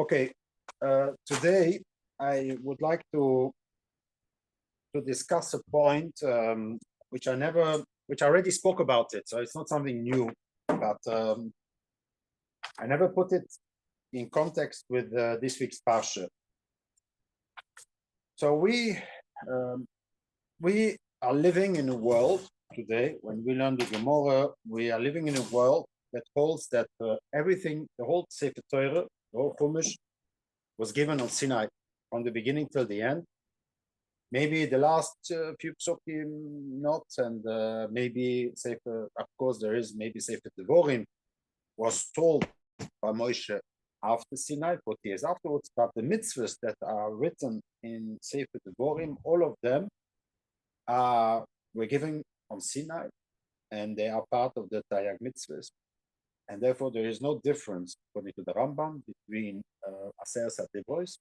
Okay, today I would like to discuss a point which I already spoke about it, so it's not something new, but I never put it in context with this week's parsha. So we are living in a world today. When we learn the Gemara, we are living in a world that holds that everything, the whole Sefer Torah, the whole Chumash, was given on Sinai from the beginning till the end. Maybe the last few psukim not, and maybe Sefer, of course, there is maybe Sefer Devorim was told by Moshe after Sinai, 40 years afterwards, but the mitzvahs that are written in Sefer Devorim, all of them were given on Sinai, and they are part of the Tayag mitzvahs. And therefore, there is no difference, according to the Rambam, between Aser Devorim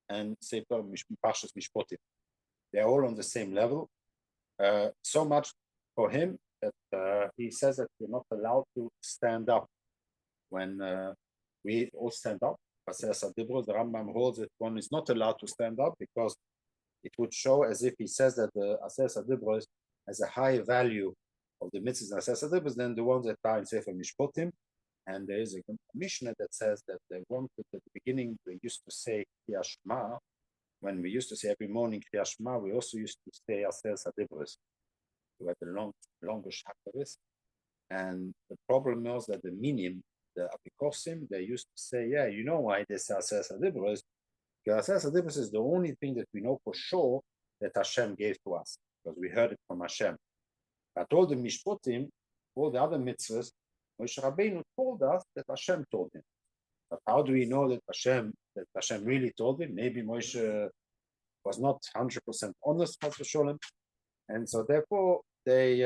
and Sefer Parshas Mishpotim. They are all on the same level. So much for him that he says that we're not allowed to stand up when we all stand up. The Rambam holds that one is not allowed to stand up because it would show as if he says that the Aser Sadibros has a high value of the mitzvahs and Aser Sadibros than the ones that are in Sefer Mishpotim. And there is a Mishnah that says that the one at the beginning we used to say Kriyat Shema. When we used to say every morning Kriyat Shema, we also used to say Aser Sadibros. We had the longer Shakaris. And the problem was that the minim, the Apikosim, they used to say, yeah, you know why they say Aser Sadibros? Because Aser Sadibros is the only thing that we know for sure that Hashem gave to us, because we heard it from Hashem. But all the Mishpotim, all the other mitzvahs, Moshe Rabbeinu told us that Hashem told him. But how do we know that Hashem really told him? Maybe Moshe was not 100% honest, and so therefore they,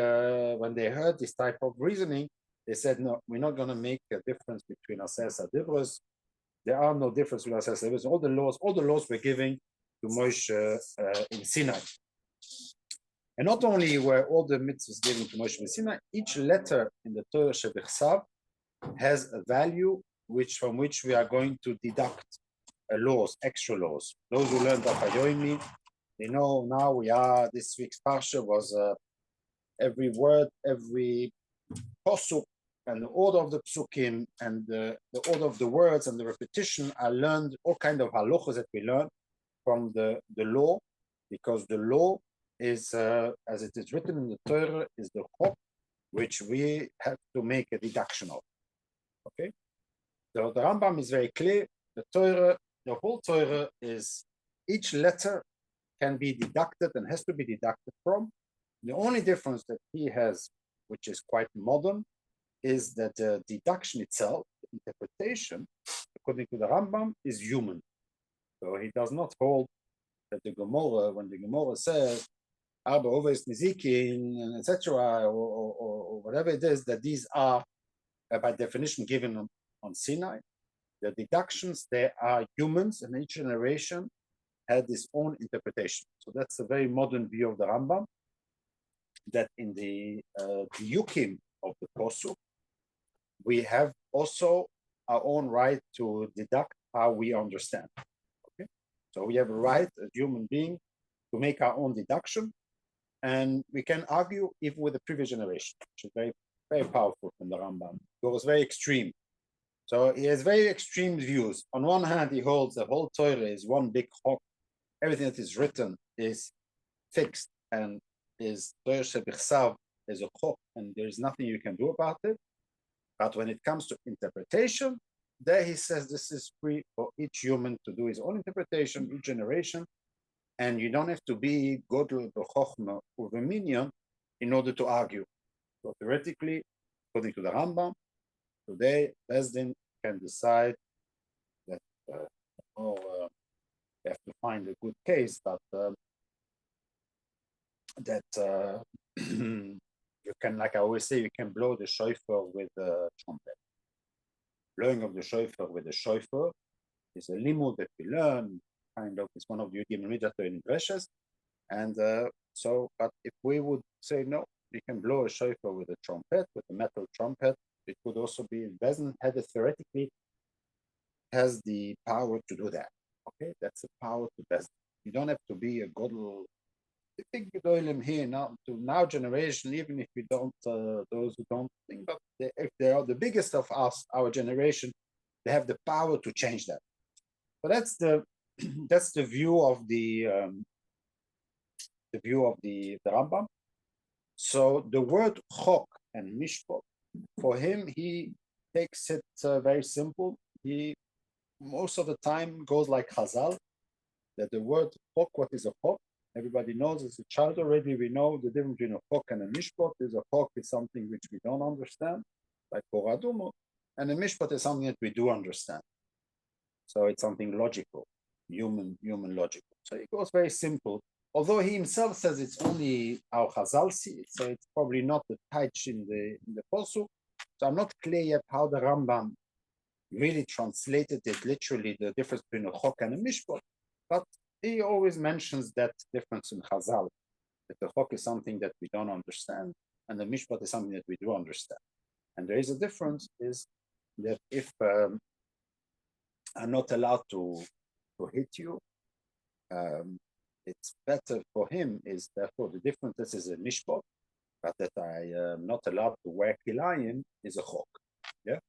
when they heard this type of reasoning, they said, no, we're not going to make a difference between Aser Sadibros. There are no difference between Aser Sadibros. All the laws were given to Moshe in Sinai. And not only were all the mitzvahs given to Moshe in Sinai, each letter in the Torah Shebichsav has a value from which we are going to deduct laws, extra laws. Those who learned Achayomi, they know now this week's parsha was every word, every posuk, and the order of the psukim, and the order of the words and the repetition are learned, all kind of halachos that we learn from the law, because the law is, as it is written in the Torah, is the chok, which we have to make a deduction of. Okay? The Rambam is very clear. The Torah, the whole Torah is, each letter can be deducted and has to be deducted from. The only difference that he has, which is quite modern, is that the deduction itself, the interpretation, according to the Rambam, is human. So he does not hold that the Gemara, when the Gemara says, Arba Oves Nizikin, etc., or whatever it is, that these are, by definition, given on Sinai. The deductions, they are humans, and each generation had its own interpretation. So that's a very modern view of the Rambam, that in the Yukim of the Posuk, we have also our own right to deduct how we understand. Okay? So we have a right as human being to make our own deduction, and we can argue even with the previous generation, which is very, very powerful from the Rambam. It was very extreme. So he has very extreme views. On one hand, he holds the whole Torah is one big chok. Everything that is written is fixed and is Torah Shebichsav is a chok, and there is nothing you can do about it. But when it comes to interpretation, there he says this is free for each human to do his own interpretation, each generation, and you don't have to be Godel b'chochma u'v'minyan in order to argue. So theoretically, according to the Rambam, today Bezdin can decide that they have to find a good case, but that you can, like I always say, you can blow the shofar with a trumpet. Blowing of the shofar with a shofar is a limud that we learn, kind of, it's one of the Yudim Midato in Breshas. And but if we would say no, we can blow a shofar with a trumpet, with a metal trumpet, it could also be, Bezin had has the power to do that. Okay, that's the power to best. You don't have to be a godel. The big gedolim here now to now generation, even if we don't, those who don't think, but if they are the biggest of us, our generation, they have the power to change that. But that's the that's the view of the Rambam. So the word chok and mishpot, for him, he takes it very simple. He most of the time goes like Chazal, that the word chok, what is a chok? Everybody knows as a child already, we know the difference between a chok and a mishpot. Is a chok is something which we don't understand, like Koradumo, and a mishpot is something that we do understand. So it's something logical, human logical. So it goes very simple. Although he himself says it's only our Chazal see, so it's probably not the taich in the Posuk. So I'm not clear yet how the Rambam really translated it literally, the difference between a chok and a mishpot. But he always mentions that difference in Chazal, that the chok is something that we don't understand, and the mishpot is something that we do understand. And there is a difference, is that if I'm not allowed to hit you, it's better for him, is therefore the difference, this is a mishpot, but that I am not allowed to wear kilayim is a chok. Yeah.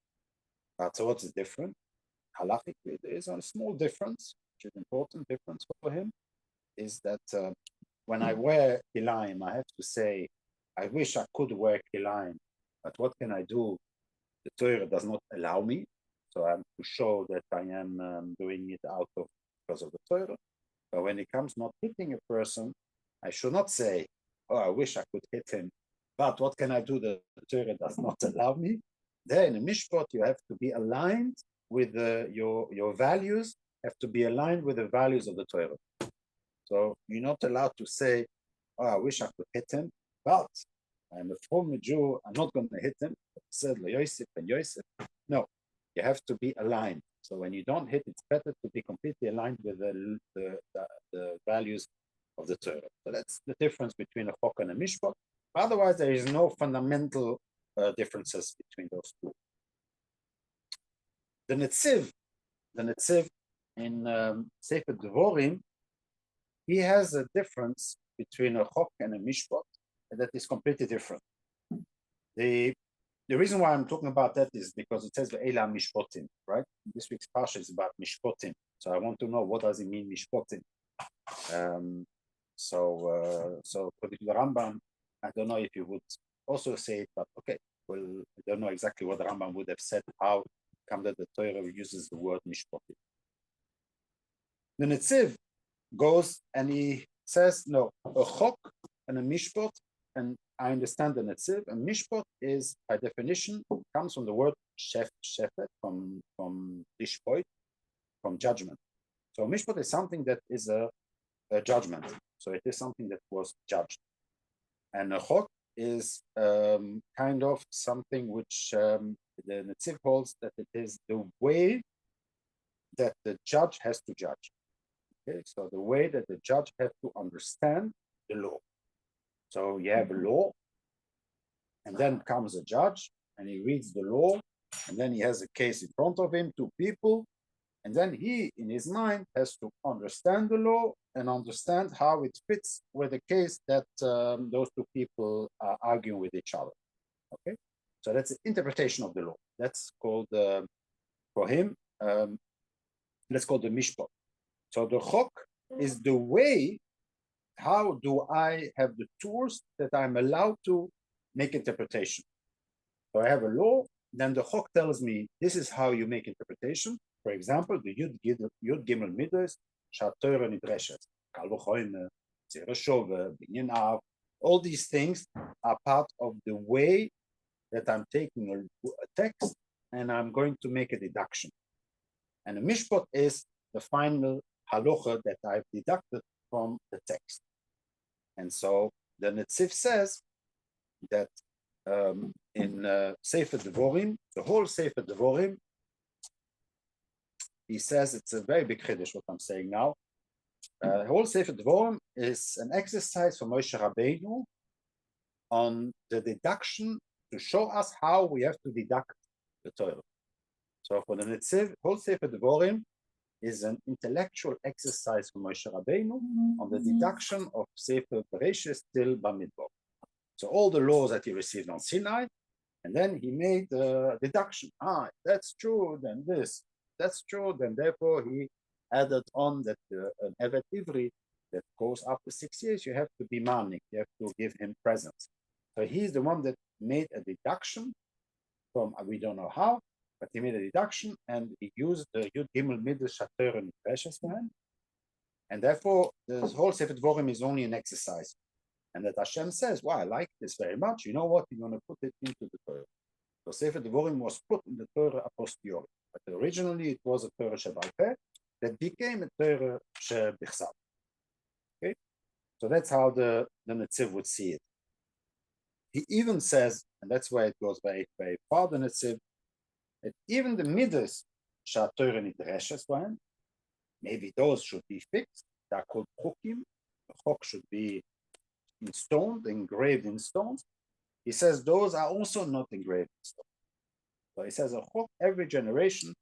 So what's the difference? Halachically, there is a small difference, which is an important difference for him, is that when I wear kilayim, I have to say, I wish I could wear kilayim, but what can I do? The Torah does not allow me, so I'm to show that I am doing it because of the Torah. But when it comes not hitting a person, I should not say, oh, I wish I could hit him, but what can I do? The Torah does not allow me. There in a mishpot, you have to be aligned with your values, have to be aligned with the values of the Torah. So you're not allowed to say, oh, I wish I could hit him, but I'm a former Jew, I'm not going to hit him. Said Yosef and Yosef. No, you have to be aligned. So when you don't hit, it's better to be completely aligned with the values of the Torah. So that's the difference between a chok and a mishpot. Otherwise, there is no fundamental differences between those two. The Netziv in Sefer Devorim, he has a difference between a chok and a mishpot that is completely different. The reason why I'm talking about that is because it says Ve'ela Mishpotim, right? This week's parsha is about Mishpotim. So I want to know, what does it mean, Mishpotim? So for the Rambam, I don't know if you would also say it, but okay. Well, I don't know exactly what the Rambam would have said, how come that the Torah uses the word Mishpotim. The Netziv goes and he says, no, a chok and a mishpot, and I understand the Netziv, and mishpot is, by definition, comes from the word shefet, from lishpoit, from judgment. So mishpot is something that is a judgment. So it is something that was judged. And a chok is kind of something which the Netziv holds that it is the way that the judge has to judge. Okay, so the way that the judge has to understand the law. So you have a law, and then comes a judge, and he reads the law, and then he has a case in front of him, two people, and then he, in his mind, has to understand the law and understand how it fits with the case that those two people are arguing with each other. Okay, so that's the interpretation of the law. That's called, for him, that's called the mishpot. So the chok is the way, how do I have the tools that I'm allowed to make interpretation. So I have a law, then the chok tells me, this is how you make interpretation. For example, the Yud Gimel Midas, Shatorah Nidreshes, Kal V'choyme, Zera Shove, Binyan Av, all these things are part of the way that I'm taking a text and I'm going to make a deduction. And a mishpot is the final halacha that I've deducted from the text. And so the Netziv says that in Sefer Devorim, the whole Sefer Devorim, he says, it's a very big chiddush what I'm saying now. The whole Sefer Devorim is an exercise for Moshe Rabbeinu on the deduction to show us how we have to deduct the Torah. So for the Netziv, whole Sefer Devorim is an intellectual exercise for Moshe Rabbeinu on the deduction of Sefer Bereshis till Bamidbar. So all the laws that he received on Sinai, and then he made the deduction. That's true, then this. That's true, then therefore he added on that an Evet Ivri that goes after 6 years, you have to be manik, you have to give him presents. So he's the one that made a deduction from, we don't know how, but he made a deduction and he used the Yud Gimel Midas Shater and Precious for him. And therefore, the whole Sefer Dvorim is only an exercise. And that Hashem says, well, I like this very much. You know what? You're going to put it into the Torah. So Sefer Devorim was put in the Torah a posteriori. But originally it was a Torah Shebal Peh that became a Torah Shebichsav. Okay? So that's how the Netziv would see it. He even says, and that's why it goes very, very far, the Netziv, that even the Midas Shatorah Nidreshes one, maybe those should be fixed. They're called Chukim. The Chok should be in stone, engraved in stones. He says those are also not engraved in stone. So he says a Chok, every generation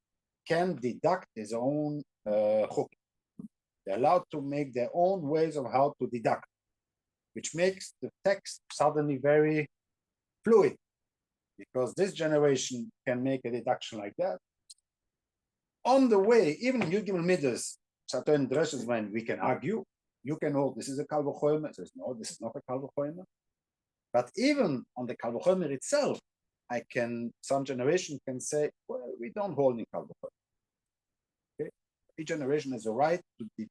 can deduct his own Chok. They're allowed to make their own ways of how to deduct, which makes the text suddenly very fluid, because this generation can make a deduction like that. On the way, even Yud Gimel Midas, certain dresses when we can argue, you can hold this is a Kal V'chomer, says no, this is not a Kal V'chomer. But even on the Kal V'chomer itself, some generation can say, well, we don't hold in Kal V'chomer. Okay? Each generation has a right to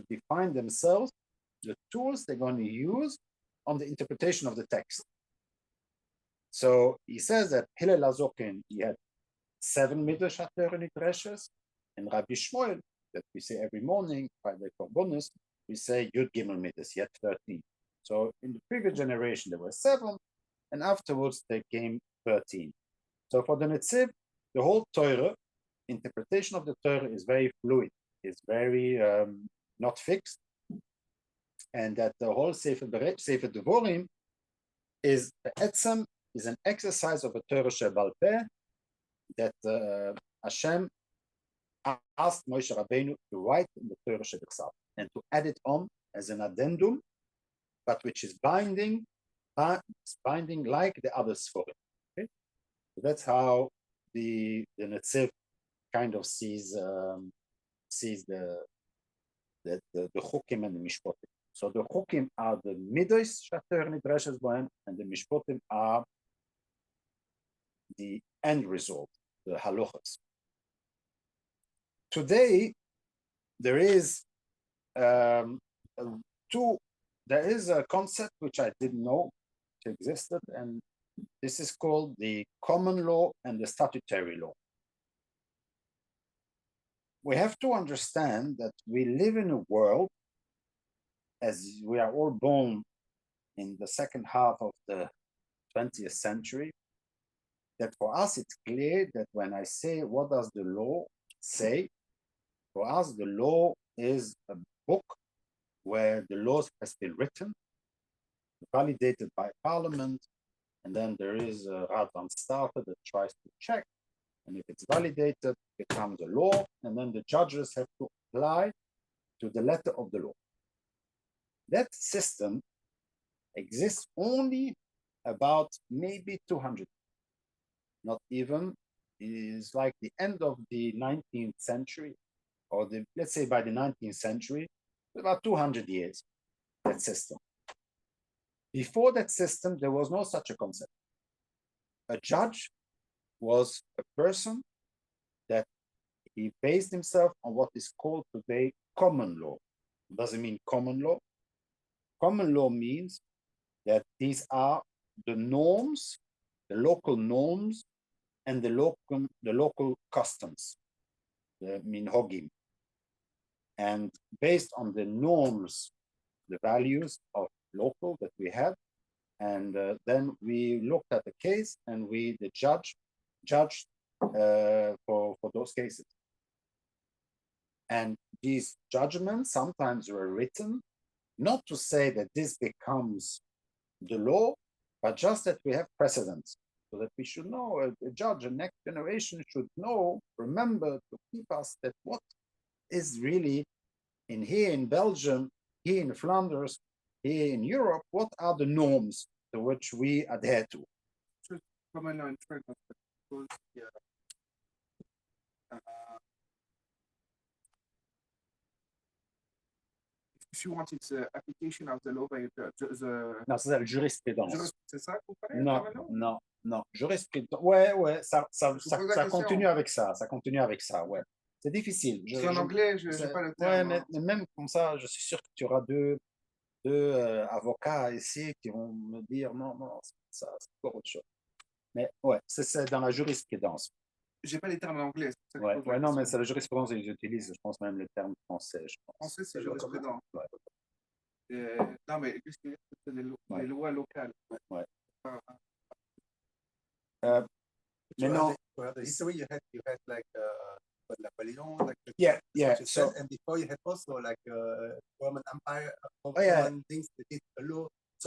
define themselves the tools they're going to use on the interpretation of the text. So he says that Hillel HaZoken, he had 7 Midrash HaTorah Nidreshes, and Rabbi Shmuel, that we say every morning by the Korbanos, we say Yud Gimel Midas, yet 13. So in the previous generation there were 7, and afterwards there came 13. So for the Netziv, the whole Torah, interpretation of the Torah is very fluid, is very not fixed, and that the whole Sefer Devorim is Etzem, is an exercise of a Torah Shebal Peh that Hashem asked Moshe Rabbeinu to write in the Torah Shebichsav and to add it on as an addendum, but which is binding like the other Sforim. Okay? So that's how the Netziv kind of sees the Chukim and the Mishpotim. So the Chukim are the Midos Shater Nidreshes Bohem, and the Mishpotim are the end result, the Halochas. Today, there is there is a concept which I didn't know existed, and this is called the common law and the statutary law. We have to understand that we live in a world, as we are all born in the second half of the 20th century, that for us it's clear that when I say what does the law say, for us the law is a book where the laws has been written, validated by parliament, and then there is a Radvan starter that tries to check, and if it's validated, it becomes a law, and then the judges have to apply to the letter of the law. That system exists only about maybe 200, not even. It is like the end of the 19th century, or let's say by the 19th century, about 200 years, that system. Before that system, there was no such a concept. A judge was a person that he based himself on what is called today common law. It doesn't mean common law. Common law means that these are the norms, the local norms, and the local customs, the minhogim. And based on the norms, the values of local that we have, and then we looked at the case and the judge judged for those cases. And these judgments sometimes were written, not to say that this becomes the law, but just that we have precedents. so that we should know, a judge, the next generation should know, remember to keep us that what is really in here in Belgium, here in Flanders, here in Europe, what are the norms to which we adhere to? Just comment on trend because if you want its application of the law by the Non, c'est ça, la jurisprudence. c'est ça qu'on parlait Non, non, non, jurisprudence. Ouais, ça continue avec ça, ouais. C'est difficile. C'est en anglais, je n'ai pas le terme. Ouais, mais même comme ça, je suis sûr que tu auras deux avocats ici qui vont me dire non, ça, c'est encore autre chose. Mais ouais, c'est dans la jurisprudence. J'ai pas les termes en anglais. Ouais, non, mais c'est la jurisprudence qu'ils utilisent, je pense même le terme français. Je pense. Français, c'est jurisprudence. Ouais. Non, mais c'est les lois locales. Ouais. Mais non. The history you had like Napoleon, like yeah. So and before you had also like Roman Empire, Roman things that did a law. It's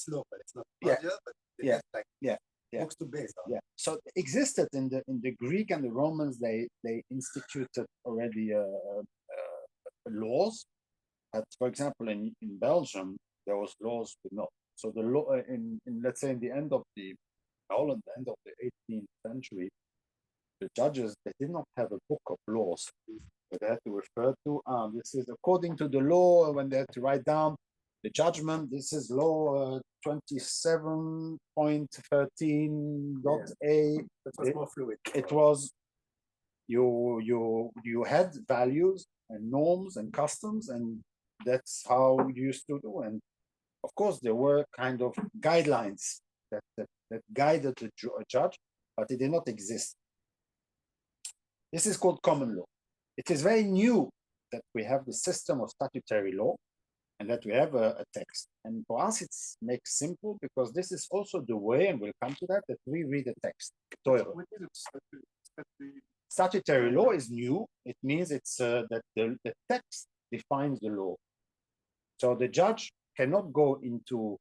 law, but it's not budget, but like books to base on. Yeah. So it existed in the Greek and the Romans. They instituted already laws. But for example, in Belgium, there was laws with no. So the law in let's say in the end of the 18th century, the judges, they did not have a book of laws. But they had to refer to, this is according to the law, when they had to write down the judgment, this is law 27.13.a. That was more fluid. It was, you had values and norms and customs, and that's how you used to do. And of course, there were kind of guidelines that guided the judge, but it did not exist. This is called common law. It is very new that we have the system of statutory law and that we have a text. And for us, it makes simple because this is also the way, and we'll come to that we read the text. Statutory law is new. It means it's that the text defines the law. So the judge cannot go into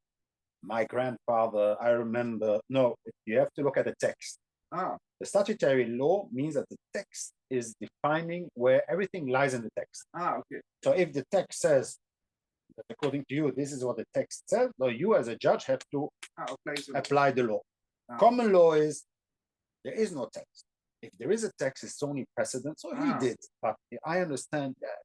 my grandfather, I remember. No, you have to look at the text. The statutory law means that the text is defining where everything lies in the text. Okay. So if the text says that according to you, this is what the text says, so you as a judge have to apply the law. Common law is there is no text. If there is a text, it's only precedent. So he did, but I understand that.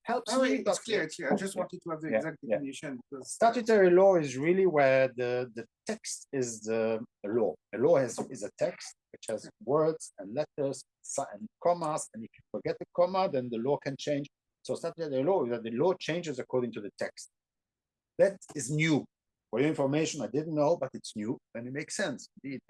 Helps me. It's clear. I just wanted to have the exact definition. Statutory law is really where the text is the law. The law is a text which has words and letters and commas, and if you forget the comma, then the law can change. So statutory law is that the law changes according to the text. That is new. For your information, I didn't know, but it's new and it makes sense. Indeed,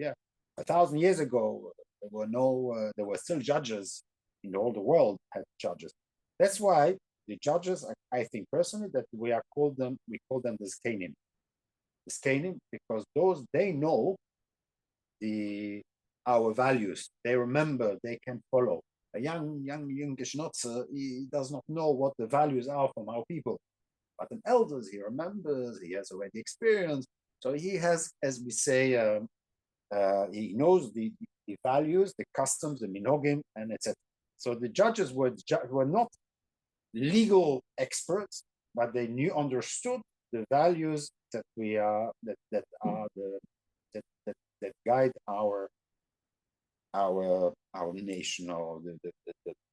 1,000 years ago, there were still judges in all the world had judges. That's why the judges, I think personally, that we call them the Skanim. The Skanim, because they know our values. They remember, they can follow. A young Geschnotzer, he does not know what the values are from our people. But an elder, he remembers, he has already experience. So he has, as we say, he knows the values, the customs, the minhagim, and etc. So the judges were not legal experts, but they understood the values that that guide our nation or the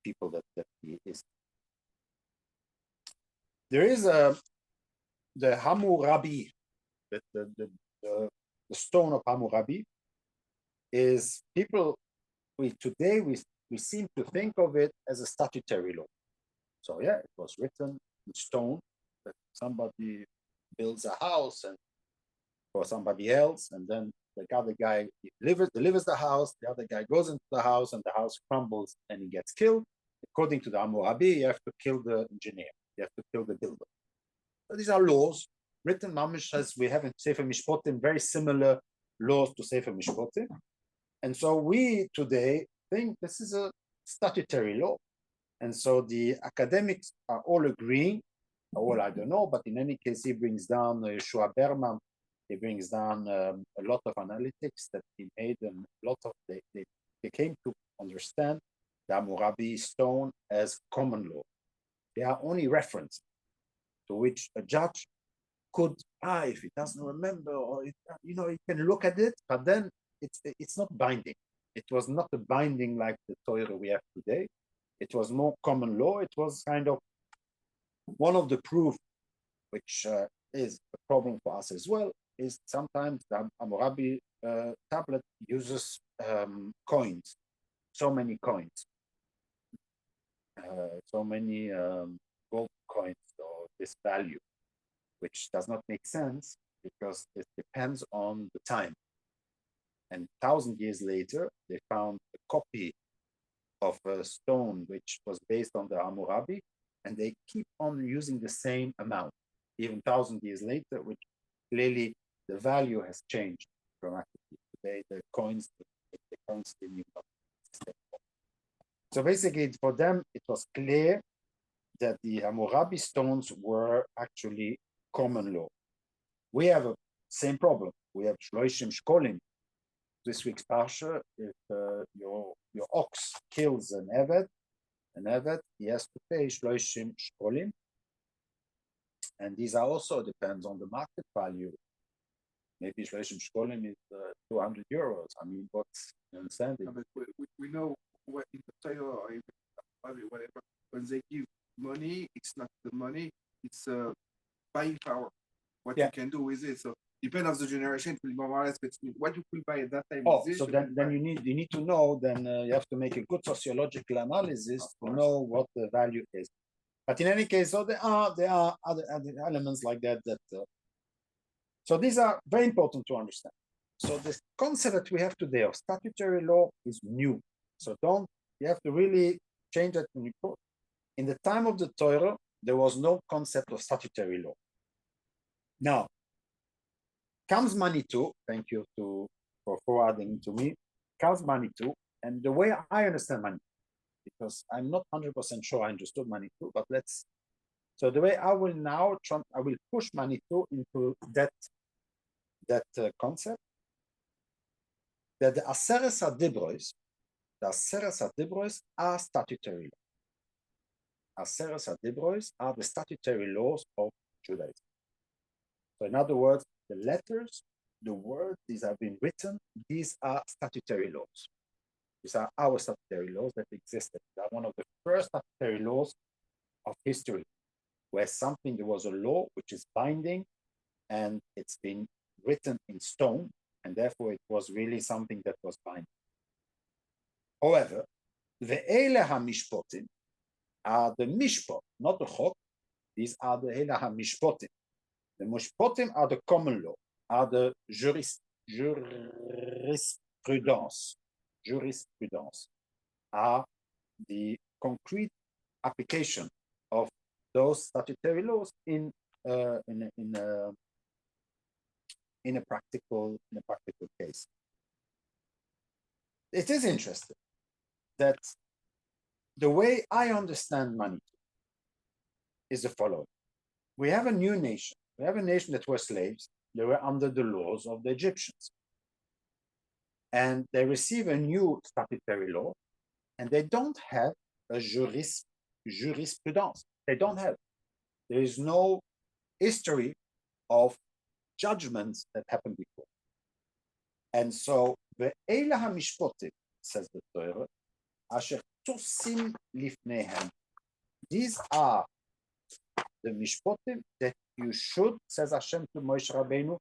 people that he is. There is the Hammurabi, the stone of Hammurabi is today we seem to think of it as a statutory law. So it was written in stone that somebody builds a house and for somebody else, and then the other guy delivers the house, the other guy goes into the house and the house crumbles and he gets killed. According to the Hammurabi, you have to kill the engineer, you have to kill the builder. So these are laws written, mamish, as we have in Sefer Mishpotim, very similar laws to Sefer Mishpotim. And so we today think this is a statutory law. And so the academics are all agreeing, I don't know, but in any case, he brings down Yeshua Berman He brings down a lot of analytics that he made, and a lot of they came to understand the Hammurabi stone as common law. They are only reference to which a judge could, if he doesn't remember, or he can look at it, but then it's not binding. It was not a binding like the Torah we have today. It was more common law. It was kind of one of the proof, which is a problem for us as well, is sometimes the Hammurabi tablet uses coins, so many coins, so many gold coins or this value, which does not make sense because it depends on the time. And 1,000 years later, they found a copy of a stone which was based on the Hammurabi, and they keep on using the same amount, even 1,000 years later, which clearly the value has changed dramatically. Today, the coins still need not. So basically, for them, it was clear that the Hammurabi stones were actually common law. We have a same problem. We have Shloishim Shkolim. This week's parsha, if your ox kills an Evet, he has to pay Shloishim Shkolim. And these are also depends on the market value. Maybe Shloishim Shkolim is 200 euros. I mean, what's you understand? But we know what in the Torah or even whatever, when they give money, it's not the money, it's buying power. What you can do with it. So depending on the generation, it will be more or less what you could buy at that time. So then you need to know. Then you have to make a good sociological analysis to know what the value is. But in any case, so there are other elements like that. So these are very important to understand. So the concept that we have today of statutory law is new. So you have to really change that. In the time of the Torah, there was no concept of statutory law. Now comes Manitou. Thank you for forwarding to me. Comes Manitou, and the way I understand Manitou, because I'm not 100% sure I understood Manitou, but so the way I will now I will push Manitou into that concept that the Aseret HaDibros are statutory law. Aseret HaDibros are the statutory laws of Judaism. So in other words, the letters, the words, these have been written, these are statutory laws. These are our statutory laws that existed. They are one of the first statutory laws of history, where there was a law which is binding and it's been written in stone, and therefore it was really something that was binding. However, the Eile HaMishpotim are the Mishpot, not the Chok. These are the Eile HaMishpotim. The Mishpotim are the common law, are the jurisprudence, are the concrete application of those statutory laws in a practical case. It is interesting that the way I understand money is the following. We have a new nation. We have a nation that were slaves. They were under the laws of the Egyptians. And they receive a new statutory law, and they don't have a jurisprudence. They don't have. There is no history of judgments that happened before. And so, Ve'eila HaMishpotim, says the Torah, Asher Tosim Lifnehem. These are the Mishpotim that you should, says Hashem to Moshe Rabbeinu,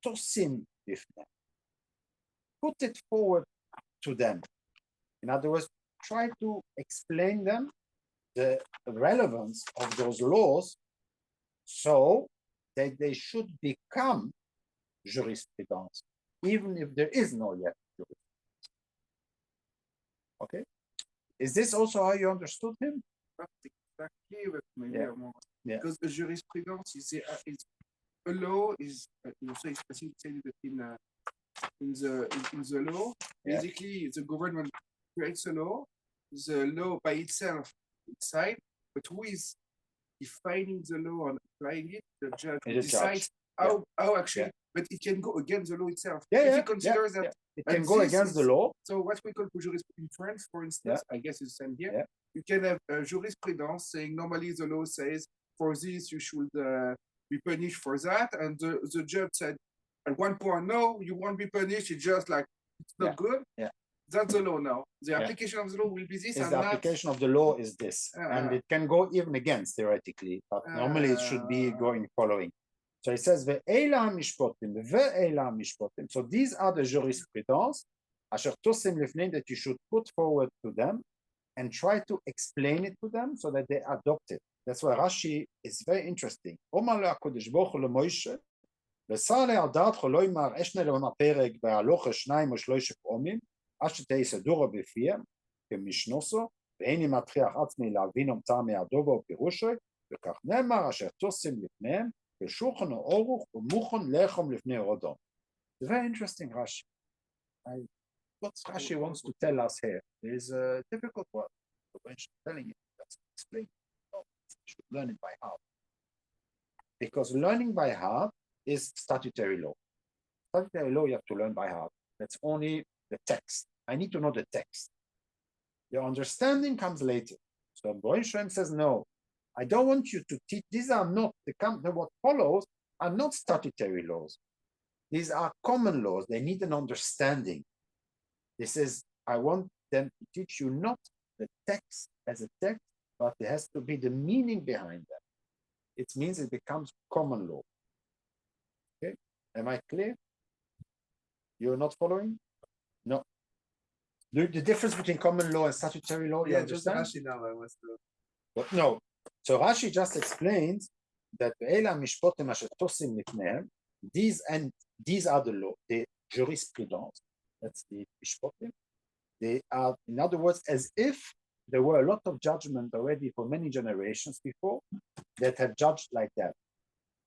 Tosim Lifnehem. Put it forward to them. In other words, try to explain them the relevance of those laws so that they should become jurisprudence, even if there is no yet jurisprudence. Okay? Is this also how you understood him? Exactly, because the jurisprudence is a law is so it's facilitated in the law. Basically, the government creates a law. The law by itself inside, but who is defining the law and applying it? The judge decides how actually, but it can go against the law itself. Yeah, if you consider that it can go against the law. So what we call jurisprudence in France, for instance, I guess it's the same here. You can have a jurisprudence saying normally the law says for this you should be punished for that, and the judge said at one point no, you won't be punished. It's just like it's not good. That's the law now. The application of the law will be this. The application of the law is this, and it can go even against theoretically, but normally it should be going following. So it says ve'ela mishpotim. So these are the jurisprudence asher tosim lifnei that you should put forward to them and try to explain it to them so that they adopt it. That's why Rashi is very interesting. Omar le'akodesh baruch hu leMoshe v'sar le'adat cho lo yimar eshne le'on ha'perek ve'alocha shnayim o shloisha p'omim אשר תהי סדורה בפיהם, כמשנוסו, ואיני מטריח עצמי להבינם טעם מהדובה ופירושו, וכך נאמר אשר תוסים לפניהם, כשולחן אורוך ומוכן לחם לפני רודום. It's very interesting, Rashi. What Rashi wants to tell us here is a difficult word. When she's telling it, that's explain. No, you should learn it by heart. Because learning by heart is statutary law. Statutary law you have to learn by heart. That's only the text. I need to know the text. The understanding comes later. So Boy Shem says, no, I don't want you to teach. These are not, what follows are not statutory laws. These are common laws. They need an understanding. This is, I want them to teach you not the text as a text, but there has to be the meaning behind them. It means it becomes common law. Okay, am I clear? You're not following? No. The difference between common law and statutory law, you understand? Just Rashi now, I was But no. So Rashi just explains that these are the law, the jurisprudence. That's the Mishpotim. They are, in other words, as if there were a lot of judgment already for many generations before that have judged like that.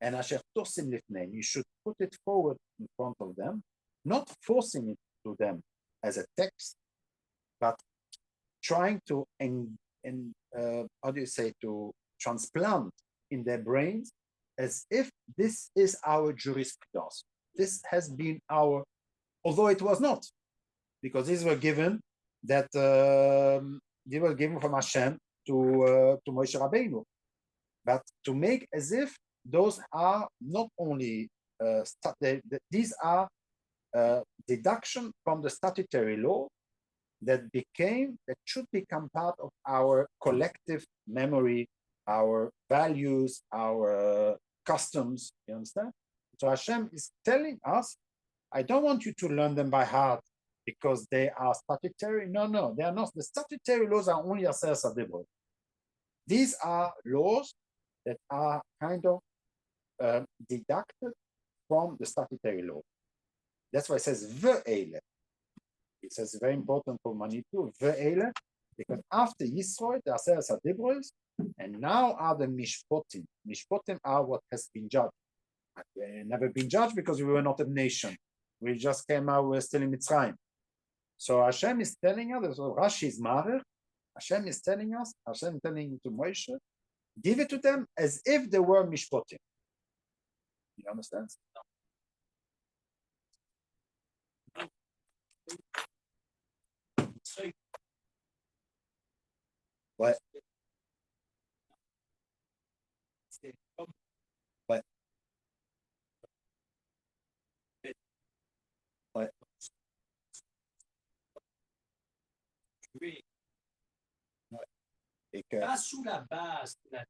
And asher tosim lifneim, you should put it forward in front of them, not forcing it to them as a text, but trying to, to transplant in their brains as if this is our jurisprudence. This has been our, although it was not, because these were given that they were given from Hashem to Moshe Rabbeinu, but to make as if those are not only these are deduction from the statutory law that should become part of our collective memory, our values, our customs. You understand? So Hashem is telling us, I don't want you to learn them by heart because they are statutory. No, they are not. The statutory laws are only aseret adibur. These are laws that are kind of deducted from the statutory law. That's why it says ve'ele. It says very important for Manitou, ve'ele, because after Yisroel, the aseret adibros, and now are the Mishpotim. Mishpotim are what has been judged. Never been judged because we were not a nation. We just came out, we were still in Mitzrayim. So Hashem is telling us, so Rashi is Marer, Hashem is telling us, Hashem telling to Moshe, give it to them as if they were Mishpotim. You understand? What? What? What? Pas sous la base de la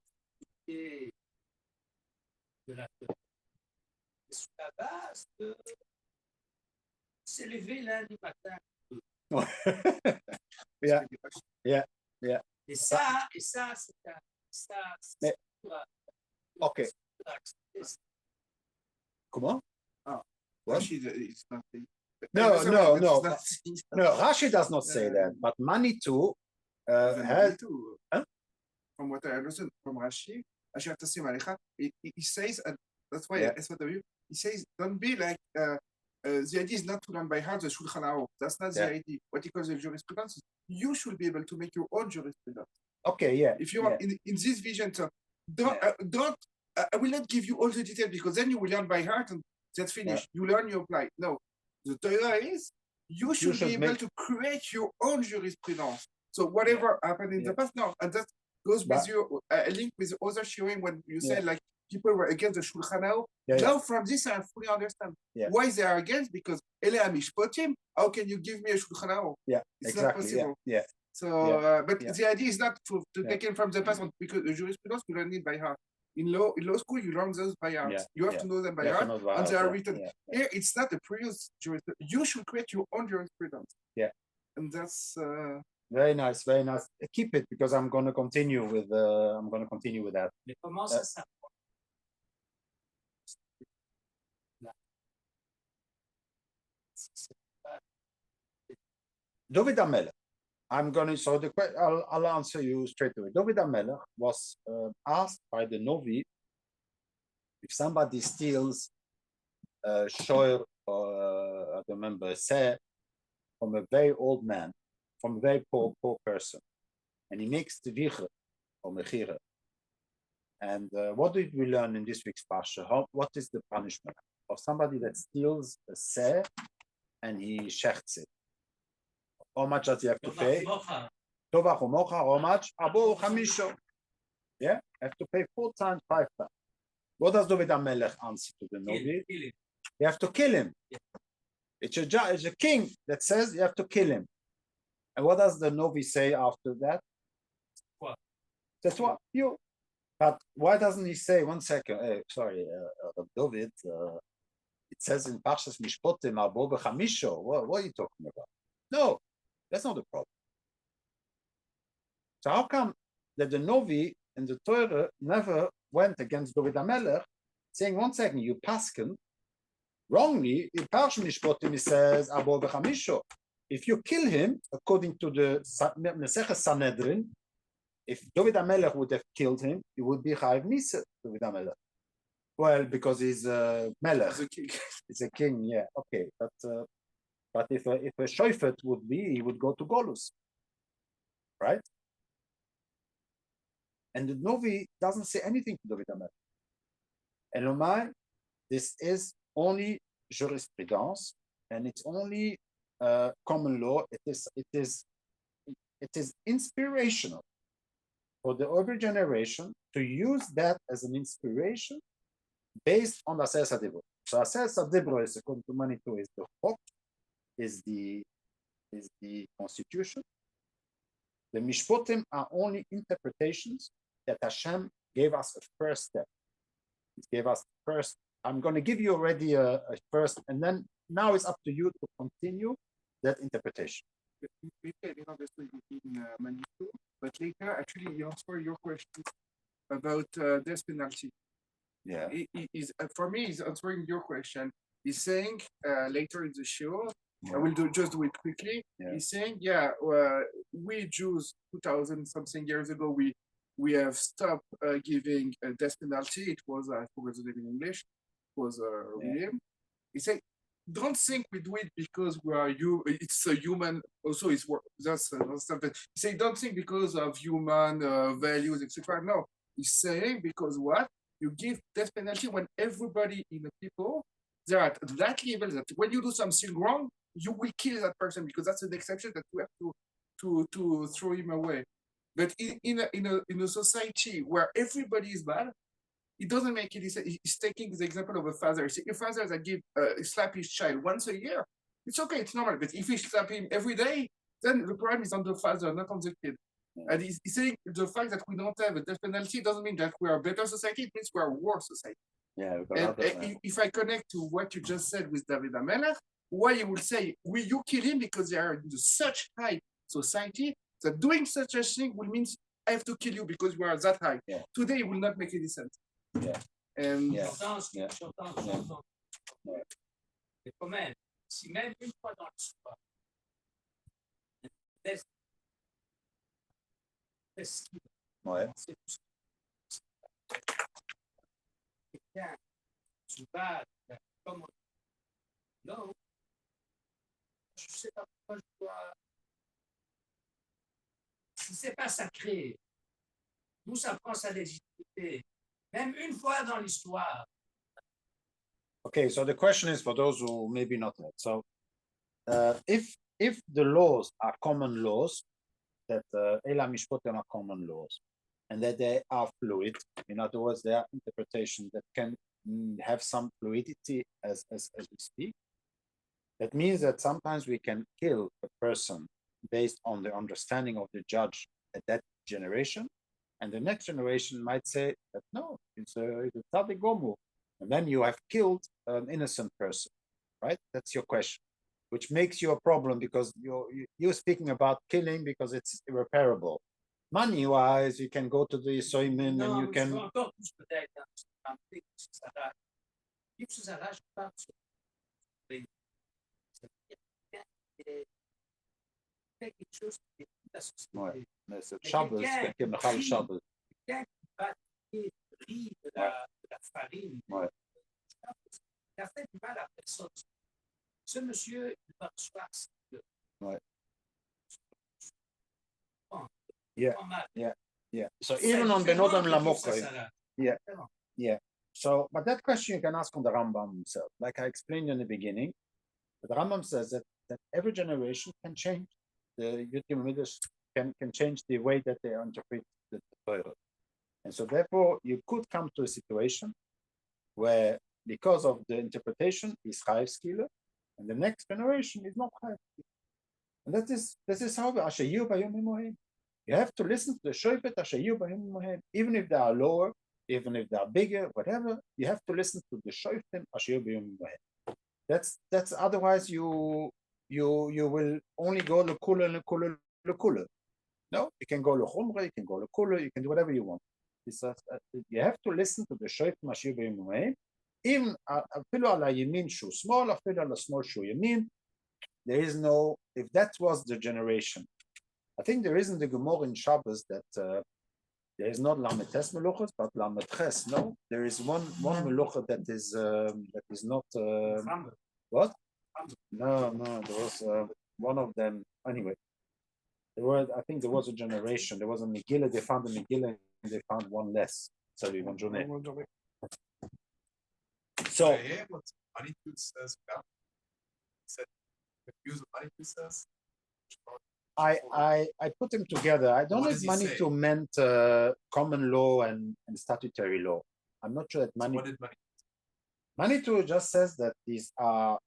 dignité de la Torah, mais sous la base de s'élever lundi matin. Yeah. Et ça, c'est un. Ça, ok. Comment? Rashi is not. No. Rashi does not say that, but Manitou has. From what I understand from Rashi, he says, and that's why that's what I mean. He says, don't be like. The idea is not to learn by heart the Shulchan Aruch. That's not the idea. What he calls the jurisprudence, you should be able to make your own jurisprudence. Okay, yeah. If you are in this vision, so don't I will not give you all the details because then you will learn by heart and that's finished. You learn, you apply. No, the Torah is you should be able to create your own jurisprudence. So whatever happened in the past, no, and that goes with your link with other showing when you say like people were against the Shulchan Aruch. Now from this I fully understand why they are against, because Ele Mishpotim, how can you give me a Shulchan Aruch? It's not possible. So but the idea is not to take it from the past because the jurisprudence you learn it by heart. In law school, you learn those by heart. You have to know them by heart, and they are written. Here, it's not a previous jurisprudence. You should create your own jurisprudence. And that's very nice, very nice. Keep it because I'm going to continue with. That. Mais comment ça s'apprend? David HaMelech. I'm going to, so I'll answer you straight away. David HaMelech was asked by the Novi if somebody steals a shoyer or I don't remember, a seh from a very old man, from a very poor person, and he makes the vichre or mechire. And what did we learn in this week's parsha? What is the punishment of somebody that steals a seh and he shechts it? How much does he have to pay? Tovach umocha, how much? Abo chamisho. Yeah, have to pay 4 times, 5 times. What does David HaMelech answer to the Novi? You have to kill him. It's a king that says you have to kill him. And what does the Novi say after that? What? That's what you. But why doesn't he say, one second, David, it says in Parshas Mishpotim, Abo b'chamisho. What are you talking about? No, that's not the problem. So how come that the Novi and the Torah never went against David HaMelech, saying, one second, you paskin wrongly, in Parshas Mishpotim he says, Abo b'chamisho. If you kill him, according to the Mesechus Sanhedrin, if David HaMelech would have killed him, he would be Chayiv Misa, David HaMelech. Well, because he's a Melech. He's a king, yeah, okay. But if a Shofet would be, he would go to Golus, right? And the Novi doesn't say anything to David HaMelech. And Omai, this is only jurisprudence, and it's only common law. It is inspirational for the older generation to use that as an inspiration based on Aseret HaDibro. So Aseret HaDibro is, according to Manitou, is the Chok, is the constitution. The Mishpotim are only interpretations that Hashem gave us a first step. It gave us first. I'm going to give you already a first, and then now it's up to you to continue that interpretation. We can understand in Manitou, but later actually he answered your question about death penalty. Yeah. For me, he's answering your question. He's saying later in the show, I will just do it quickly. Yeah. He's saying, we Jews 2000 something years ago, we have stopped giving a death penalty. It was, I forgot the name in English, it was William. He said, don't think we do it because we are it's a human, also it's that's something. He said, don't think because of human values, etc. No, he's saying because what? You give death penalty when everybody in the people, they're at that level that when you do something wrong, you will kill that person because that's an exception that we have to throw him away. But in a society where everybody is bad, it doesn't make it. He's taking the example of a father. A father that slap his child once a year, it's okay, it's normal. But if he slap him every day, then the problem is on the father, not on the kid. And he's saying the fact that we don't have a death penalty doesn't mean that we are a better society. It means we are a worse society. Yeah. And if I connect to what you just said with David HaMelech, why you will say you kill him because they are in such high society that doing such a thing will mean I have to kill you because we are that high. Yeah. Today it will not make any sense. Yeah. And J'entends. Mais quand même, si même une fois dans l'histoire, c'est tout ce quelqu'un se bat comme non, je ne sais pas pourquoi je dois. Si ce n'est pas sacré, d'où ça prend sa légitimité? Même une fois dans l'histoire. Okay, so the question is for those who maybe not know. So, if the laws are common laws, that Ela Mishpotim are common laws, and that they are fluid, in other words, they are interpretation that can have some fluidity as we speak. That means that sometimes we can kill a person based on the understanding of the judge at that generation, and the next generation might say that no, it's a tzaddik gomu, and then you have killed an innocent person, right? That's your question, which makes you a problem because you're speaking about killing because it's irreparable. Money-wise, you can go to the Soimin and you can. Encore plus peut-être dans je parle sur quelque chose qui est toute la société. Ouais, mais c'est Shabbos, quelqu'un me parle Shabbos. Quelqu'un qui va tirer le riz de la farine. Ouais. Il a fait du mal à personne. Ce monsieur, il va recevoir. Ouais. Yeah. So even on Benodam Lamokoy. Yeah. So, but that question you can ask on the Rambam himself. Like I explained in the beginning, the Rambam says that every generation can change. The Yutim Midrash can change the way that they interpret the Torah. And so therefore, you could come to a situation where, because of the interpretation, is Chayiv Skila, and the next generation is not Chayiv Skila. And that is how Ashayu Bayom Imohim. You have to listen to the Shoifet Ashayu Bayom Imohim, even if they are lower, even if they are bigger, whatever. You have to listen to the Shoifet Ashayu Bayom Imohim. That's otherwise you will only go lekula. No, you can go lechumra, you can go lekula, you can do whatever you want. You have to listen to the Shoifet Ashayu Bayom Imohim. Even אפילו על הימין שהוא שמאל, אפילו על השמאל שהוא ימין, there is no, if that was the generation. I think there isn't the Gemara in Shabbos that there is not Lametes Meluchas, but Lametches. No, there is one Melucha that is not. What? No, there was one of them. Anyway, I think there was a generation. There was a Megillah. They found a Megillah and they found one less. Sorry, one journée. So. What Manitut says about? He said, use of Manitut says. I put them together. I don't know if Manitou meant common law and statutary law. I'm not sure that Manitou. What did Manitou just says that these are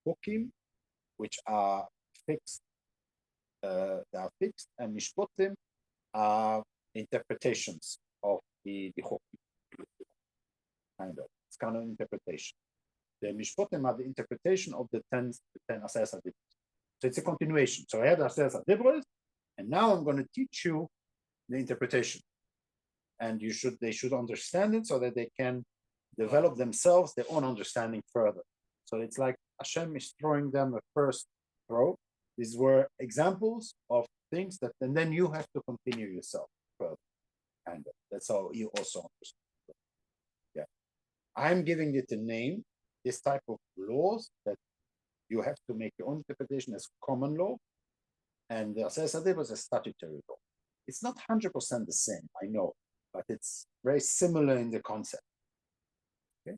hukim which are fixed. They are fixed, and Mishpotim are interpretations of the hukim. It's kind of interpretation. The Mishpotim are the interpretation of the 10 Asayas HaDibros. So it's a continuation. So I had Asayas HaDibros, and now I'm going to teach you the interpretation. And they should understand it so that they can develop themselves their own understanding further. So it's like Hashem is throwing them a first throw. These were examples of things that, and then you have to continue yourself further. And that's how you also understand. Yeah. I'm giving it a name, this type of laws that you have to make your own interpretation as common law, and the Asayas HaDibros was a statutory law. It's not 100% the same, I know, but it's very similar in the concept. Okay?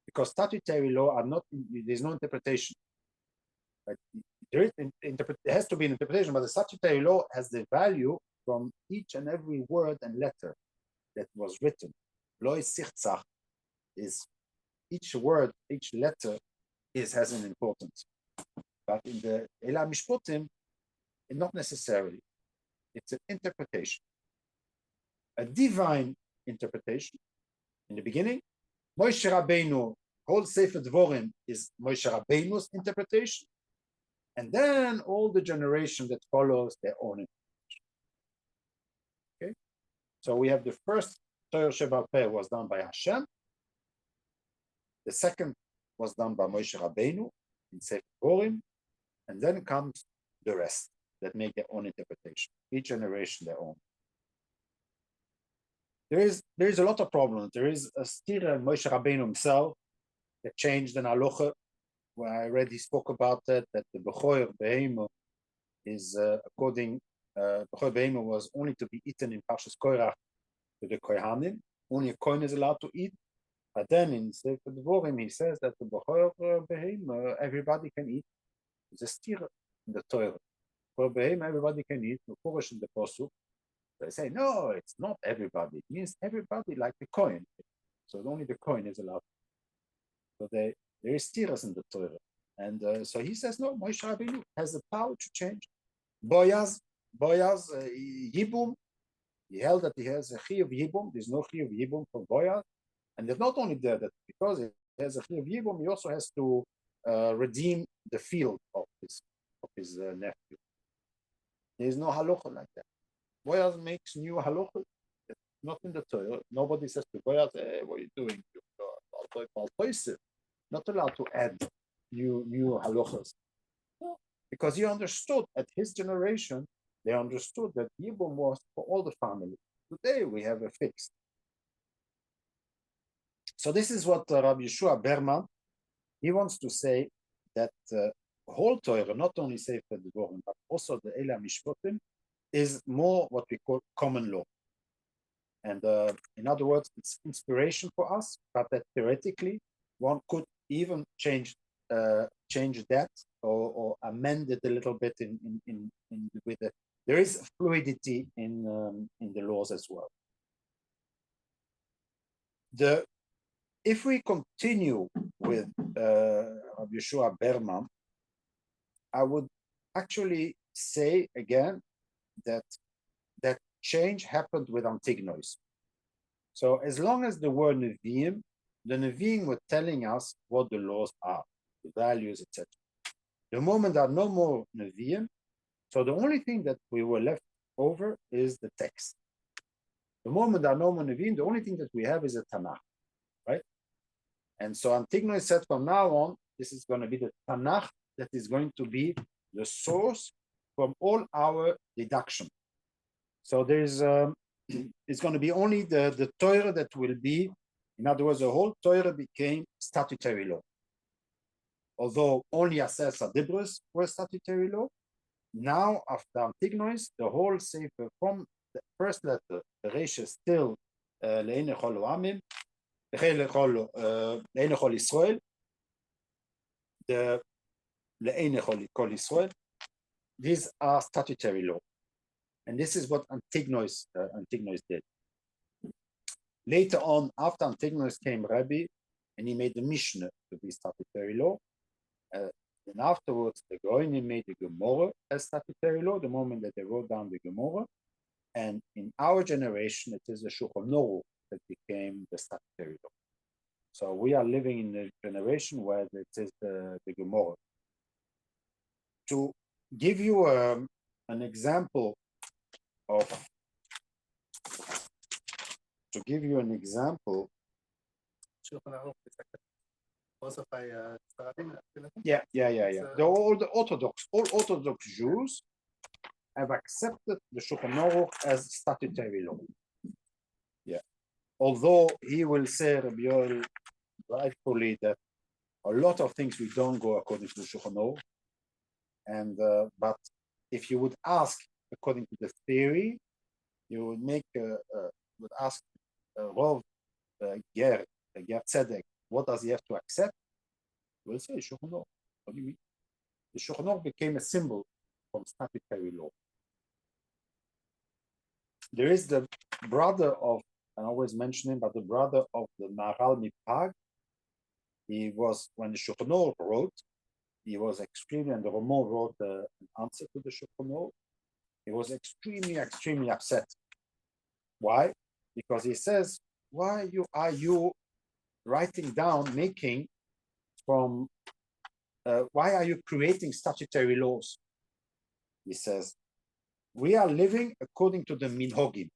Because statutory law are not, there's no interpretation. Like, there has to be an interpretation, but the statutory law has the value from each and every word and letter that was written. Lo sichtzach is each word, each letter has an importance. But in the Ela Mishpotim, not necessarily. It's an interpretation. A divine interpretation. In the beginning, Moshe Rabbeinu, whole Sefer Dvorim is Moshe Rabbeinu's interpretation. And then all the generation that follows their own interpretation. Okay? So we have the first Torah Sheba'al Peh was done by Hashem. The second was done by Moshe Rabbeinu in Sefer Dvorim, and then comes the rest that make their own interpretation. Each generation their own. There is a lot of problems. There is a stira Moshe Rabbeinu himself that changed an halacha, where I already spoke about that the Bechor Behema is Bechor Behema was only to be eaten in Parshas Korach to the Kohanim. Only a Kohen is allowed to eat. But then in Sefer Devorim, he says that the Bechor Behim, everybody can eat. It's a steer in the Torah. For Behim, everybody can eat. Mefurish in the Posuk. They say, no, it's not everybody. It means everybody like the Kohen. So only the Kohen is allowed. So there is steers in the Torah. And so he says, no, Moshe Rabbeinu has the power to change. Boaz, Yibum, he held that he has a Chi of Yibum. There's no Chi of Yibum for Boaz. And it's not only that because he has a Chi of Yibum, he also has to redeem the field of his nephew. There is no halacha like that. Boaz makes new halacha. Not in the Torah. Nobody says to Boaz, hey, what are you doing? You're not allowed to add new halachas. No. Because he understood at his generation, they understood that Yibum was for all the family. Today we have a fixed. So this is what Rabbi Yeshua Berman, he wants to say that whole Torah, not only Sefer Devorim, but also the Eila Mishpotim, is more what we call common law. And in other words, it's inspiration for us, but that theoretically one could even change that or amend it a little bit with it. There is fluidity in the laws as well. If we continue with Rabbi Yeshua Berman, I would actually say again that change happened with Antignois. So as long as there were Nevi'im, the Nevi'im were telling us what the laws are, the values, etc. The moment there are no more Nevi'im, so the only thing that we were left over is the text. The moment there are no more Nevi'im, the only thing that we have is a Tanakh, right? And so Antignois said from now on, this is going to be the Tanakh that is going to be the source from all our deduction. So there's it's going to be only the Torah that will be, in other words, the whole Torah became statutary law. Although only Aseret Dibros were statutory law, now after Antignois, the whole Sefer from the first letter, the Resh is still Le'ene Chol Amim, Le'ene Chol Israel, the Le'ene Chol Israel. These are statutory law. And this is what Antignois did. Later on, after Antignois came Rabbi, and he made the Mishnah to be statutory law. Then afterwards, the Goyim made the Gemara as statutory law, the moment that they wrote down the Gemara. And in our generation, it is the Shulchan Aruch that became the statutory law. So we are living in a generation where it is the Gemara. To give you an example Also by Sfaradim, yeah. All Orthodox Jews have accepted the Shulchan Aruch as statutory law. Yeah. Although he will say, Rabbi Yoel, rightfully, that a lot of things we don't go according to the Shulchan Aruch. And but if you would ask according to the theory, you would ask Rov Ger Tzedek, what does he have to accept? He will say Shulchan Aruch. What do you mean? The Shulchan Aruch became a symbol from statutory law. There is the brother of, I always mention him, but the brother of the Maharal Mipag. He was, when the Shulchan Aruch wrote, he was extremely, and the Ramon wrote an answer to the Shulchan Aruch. He was extremely upset. Why? Because he says, why are you writing down, making from, why are you creating statutory laws? He says, we are living according to the minhogim.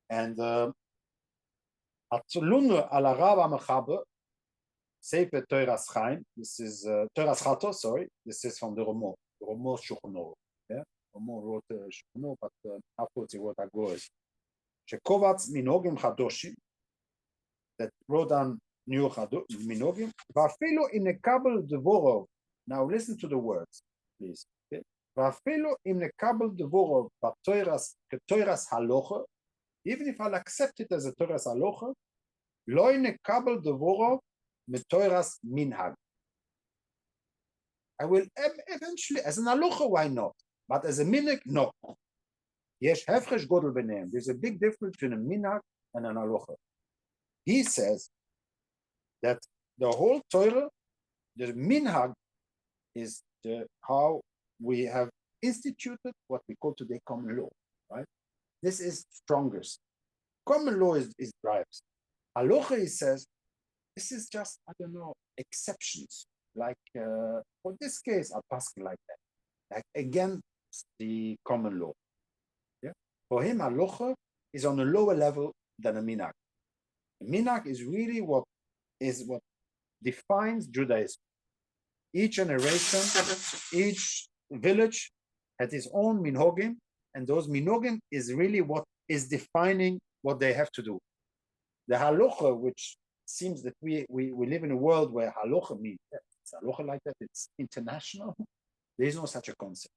And Atzulunu ala Rav HaMechaber, Sefer Toras Chaim, this is Toras Chato, sorry, this is from the Ramon Shulchan Aruch. Yeah? Ramon wrote Shulchan Aruch, but afterwards he wrote Agores. Shekovatz minhogim chadoshim, that wrote down new minhogim, va'afilo im nekabel devorov. Now listen to the words, please. Va'afilo im nekabel devorov ketoras halocha, Even if I'll accept it as a Torah's halacha, lo nekabel devoro metoras minhag. I will eventually, as an halacha, why not? But as a minhag, no. Yesh hefresh godel b'neim. There's a big difference between a minhag and an halacha. He says that the whole Torah, the minhag, is how we have instituted what we call today common law, right? This is strongest. Common law is drives. Halacha, he says, this is just, I don't know, exceptions. Like, for this case, I'll pass it like that. Like, again, the common law. Yeah. For him, halacha is on a lower level than a minhag. A minhag is really what defines Judaism. Each generation, each village has its own minhagim, and those minhagim is really what is defining what they have to do. The halacha, which seems that we live in a world where halacha means it's halacha like that, it's international. There is no such a concept.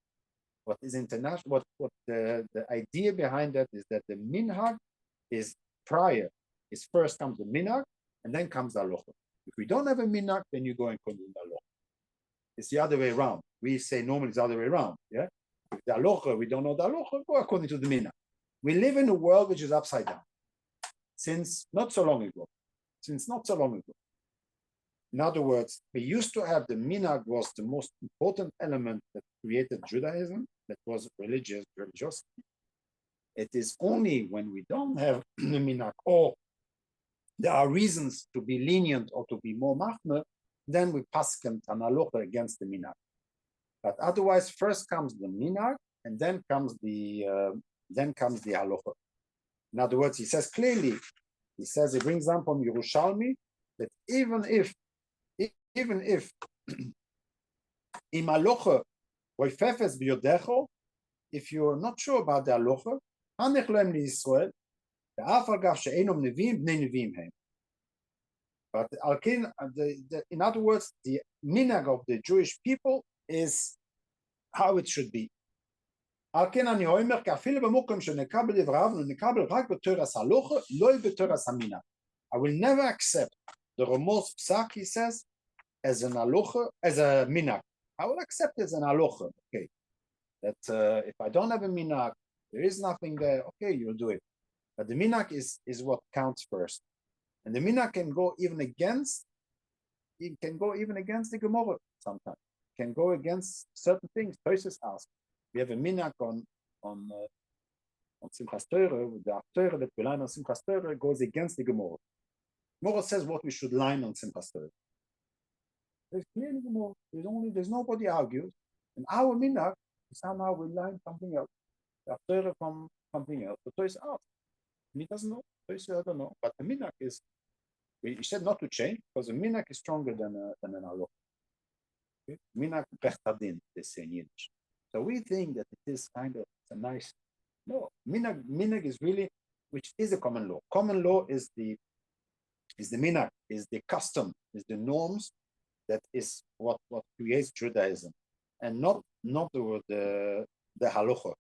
What is international? What the idea behind that is that the minhag is prior. Is first comes the minhag, and then comes the halacha. If we don't have a minhag, then you go and condemn the halacha. It's the other way around. We say normally it's the other way around. Yeah, if the halacha, we don't know the halacha, go according to the minhag. We live in a world which is upside down since not so long ago. In other words, we used to have the minhag was the most important element that created Judaism, that was religiosity. It is only when we don't have the minhag, or there are reasons to be lenient or to be more machmer, then we pasken an halacha against the minhag. But otherwise, first comes the minhag, and then comes the halacha. In other words, he says clearly, he brings down from Yerushalmi that even if im halacha roifefes b'yodecho, if you're not sure about the halacha, hanech loem liYisrael, ve'af al gav she'enom neviim bnei neviim hem. But in other words, the minhag of the Jewish people is how it should be. I will never accept the Ramos Psak, he says, as an halacha, as a minhag. I will accept it as an halacha. Okay, that if I don't have a minhag, there is nothing there. Okay, you'll do it. But the minhag is what counts first, and the minhag can go even against. It can go even against the Gemara sometimes. It can go against certain things. Tosis asks. We have a minhag on Simchas Torah, the Torah that we line on Simchas Torah goes against the Gemara. Gemara says what we should line on Simchas Torah. There's clearly Gemara. There's nobody argues. And our minhag, somehow we line something else. The Torah from something else. The Torah is out. And he doesn't know. The Torah says, I don't know. But the minhag is, he said not to change because the minhag is stronger than an halacha. Okay? Minhag bechtadin, they say in Yiddish. So we think that it is kind of a nice, no, minhag is really, which is a common law. Common law is the minhag, is the custom, is the norms, that is what creates Judaism, and not the halacha.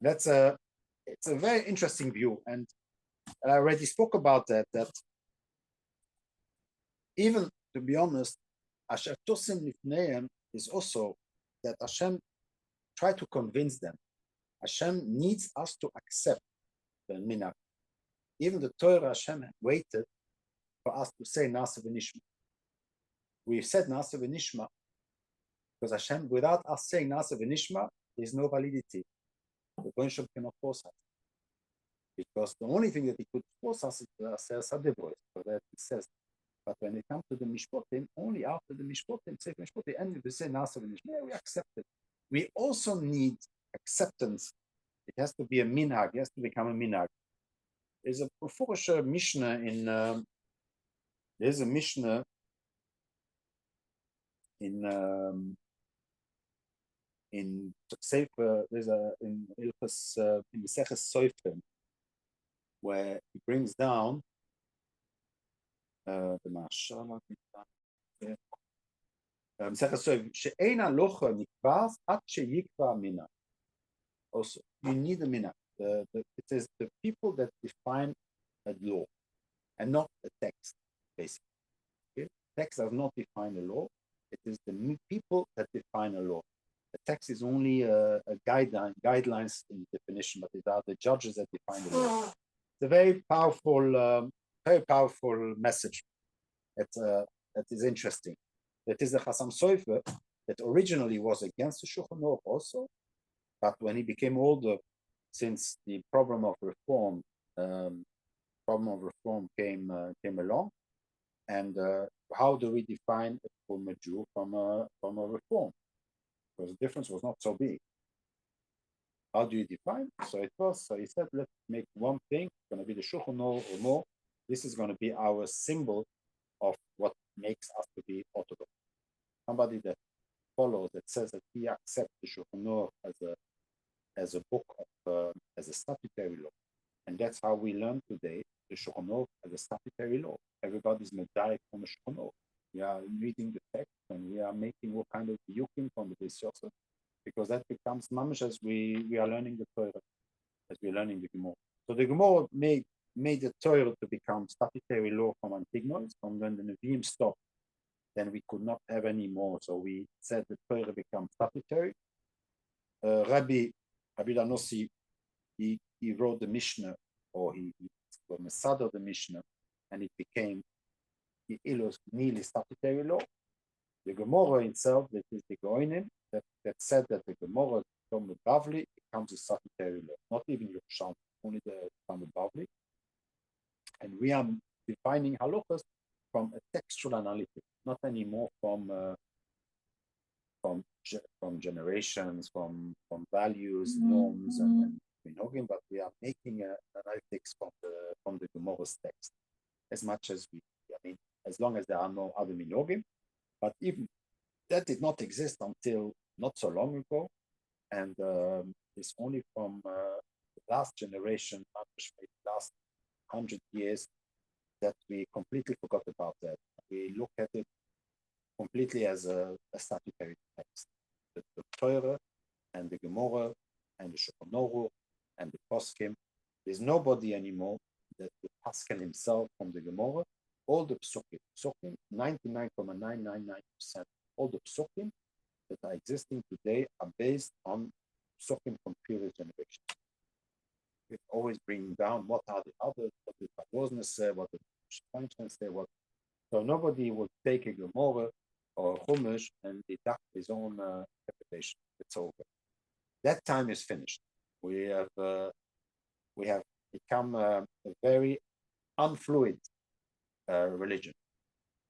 It's a very interesting view, and I already spoke about that even, to be honest, Asher Tosim Lifneim is also that Hashem try to convince them. Hashem needs us to accept the minhag. Even the Torah, Hashem waited for us to say Nasa v'nishma. We said Nasa v'nishma because Hashem, without us saying Nasa v'nishma, there is no validity. The Bonsham cannot force us. Because the only thing that he could force us is to say Sadevos, so that it says. But when it comes to the Mishpotim, only after the Mishpotim, say Mishpotim, and we say Nasa v'nishma, we accept it. We also need acceptance. It has to be a minhag. It has to become a minhag. There's a Mefurish Mishnah there's a Mishnah in Sefer, there's in Ilchus in the Seches Soifim, where he brings down the Mashal. Also, you need a minhag. it is the people that define a law and not a text, basically. Okay? Text does not define a law. It is the people that define a law. The text is only a guidelines in definition, but it are the judges that define the law. It's a very powerful message that is interesting. That is the Chassam Sofer that originally was against the Shulchan Aruch also, but when he became older, since the problem of reform came along, and how do we define a former Jew from a reform? Because the difference was not so big. How do you define? So he said, let's make one thing. It's going to be the Shulchan Aruch or more. This is going to be our symbol of what makes us to be Orthodox. Somebody that follows, that says that he accepts the Shulchan Aruch as a book of as a statutary law, and that's how we learn today the Shulchan Aruch as a statutary law. Everybody's medayek from the Shulchan Aruch. We are reading the text and we are making all kind of yukim from the Beis Yosef, because that becomes mamish as we are learning the Torah, as we are learning the Gemara. So the Gemara made the Torah to become statutory law from Antignos. From when the Nevi'im stopped, then we could not have any more. So we said the Torah becomes statutory. Rabbi Danossi, he wrote the Mishnah, or he was Masad of the Mishnah, and it became the nearly statutory law. The Gemara itself, that is the Goinim, that said that the Gemara from the Bavli becomes a statutory law, not even Yerushalmi, only the Talmud Bavli. And we are defining halachas from a textual analysis, not anymore from generations, from values, norms, and minhagim, but we are making an analytics from the Gemara's text, as much as as long as there are no other minhagim. But even that did not exist until not so long ago, and it's only from the last generation, last 100 years, that we completely forgot about that. We look at it completely as a statutory text. The Torah and the Gemara and the Shulchan Aruch and the Poskim. There's nobody anymore that the Paskin himself from the Gemara. All the psukim, 99.999%, all the psukim that are existing today are based on psukim from previous generations. We always bring down what are the others, what did Pavosna say, what did Shpanchen say, what. So nobody will take a Gemara or a Chumash and deduct his own interpretation. It's over. That time is finished. We have become a very unfluid religion,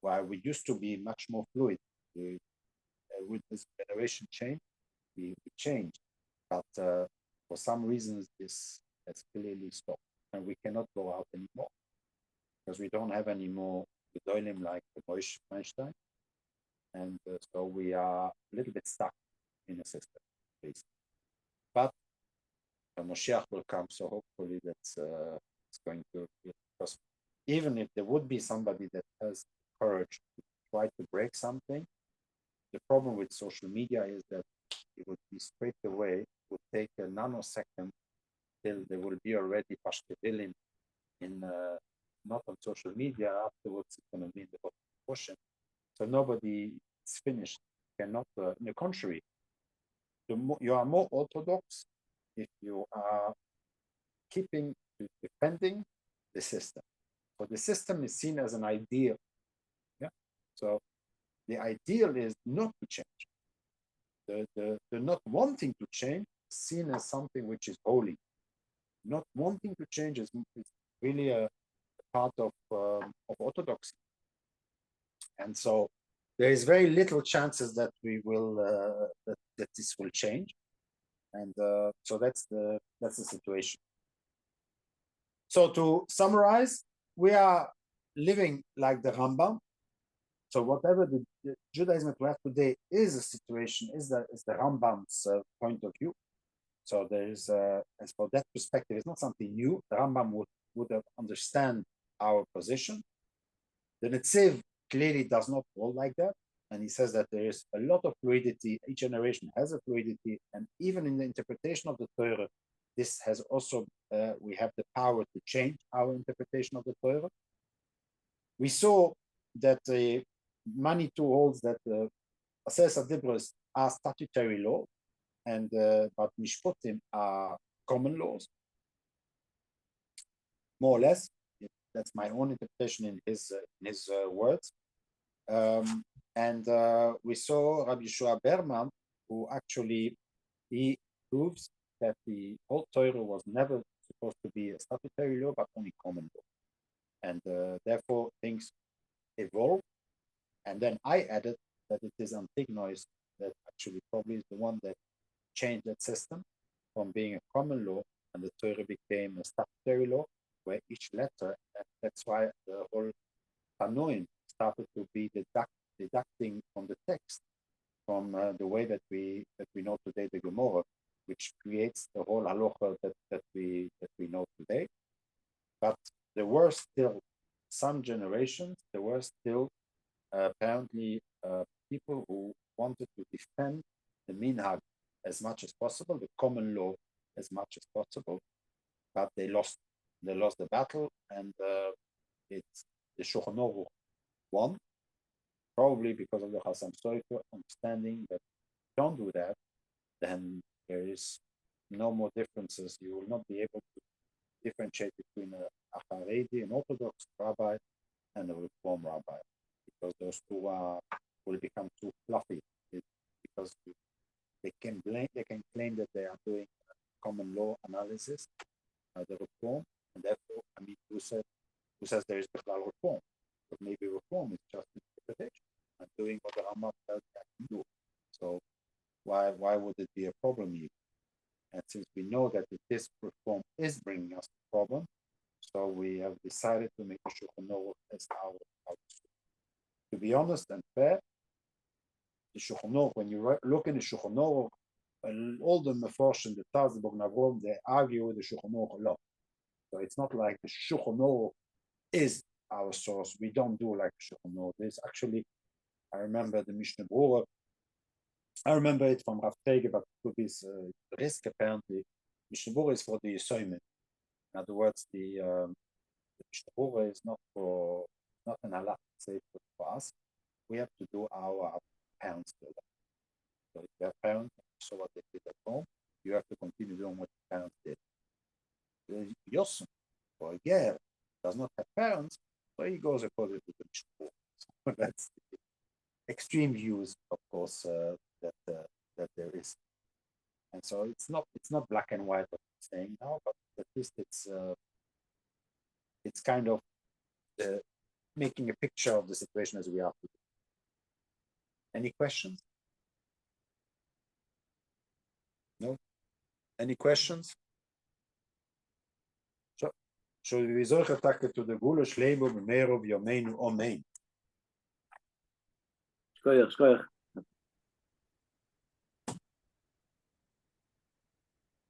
while we used to be much more fluid. With this generation change, we changed, but for some reasons this has clearly stopped, and we cannot go out anymore because we don't have any more gedolim like the Moshe Feinstein, and so we are a little bit stuck in a system, basically. But Moshiach will come, so hopefully that's it's going to be possible. Even if there would be somebody that has courage to try to break something, the problem with social media is that it would be straight away, it would take a nanosecond till there will be already pashkevilim in not on social media. Afterwards, it's going to be in the ocean. So nobody is finished. Cannot. On the contrary, you are more orthodox if you are defending the system. So the system is seen as an ideal. Yeah. So the ideal is not to change. The not wanting to change is seen as something which is holy. Not wanting to change is really a part of orthodoxy. And so there is very little chances that we will that this will change. And so that's the situation. So to summarize, we are living like the Rambam. So whatever the Judaism that we have today is a situation, is the Rambam's point of view. So there is, as for that perspective, it's not something new. The Rambam would have understand our position. The Netziv clearly does not hold like that. And he says that there is a lot of fluidity. Each generation has a fluidity. And even in the interpretation of the Torah, this has also, we have the power to change our interpretation of the Torah. We saw that Manitou holds that Aseret Adibros are statutory law, and but Mishpotim are common laws, more or less. That's my own interpretation in his words. And we saw Rabbi Yeshua Berman, who actually he proves that the whole Torah was never supposed to be a statutory law, but only common law, and therefore things evolved. And then I added that it is Antignois that actually probably is the one that changed that system from being a common law, and the Torah became a statutory law, where each letter, that's why the whole Tanoim started to be deducting from the text, from the way that we know today the Gemara, which creates the whole halacha that we know today. But there were still some generations, there were still apparently people who wanted to defend the minhag as much as possible, the common law as much as possible, but they lost the battle, and it's the Shulchan Aruch won, probably because of the Chasam Sofer understanding that if you don't do that, then there is no more differences. You will not be able to differentiate between a Haredi, an Orthodox rabbi, and a Reform rabbi, because those two will become too fluffy. Because they can claim that they are doing common law analysis, the Reform, and therefore, I mean, who says there is Bechlal Reform? But maybe Reform is just interpretation and doing what the Rambam tells you to do. So why would it be a problem here? And since we know that this Reform is bringing us a problem, so we have decided to make the Shulchan Aruch as our. To be honest and fair, the Shulchan Aruch, when you look in the Shulchan Aruch, all the Mefarshim, the Taz, the Bognavom, they argue with the Shulchan Aruch a lot. So it's not like the Shulchan Aruch is our source. We don't do like the Shulchan Aruch. There's actually, I remember the Mishnah Berurah. I remember it from Rav Tege, but to his risk apparently. Mishnah Berurah is for the Yisoyim. In other words, the Mishnah Berurah is not an halach say for us. We have to do our parents do that. So if you have parents, so what they did at home, you have to continue doing what your parents did. Yosem, or a ger, does not have parents, so he goes according to the Mishnah Berurah. So that's the extreme views, of course, that there is. And so it's not black and white what I'm saying now, but at least it's kind of making a picture of the situation as we are today. Any questions? No? Any questions? So we zorgen takken to the gule shlebo b'meirov yomeinu omein. Skoyach.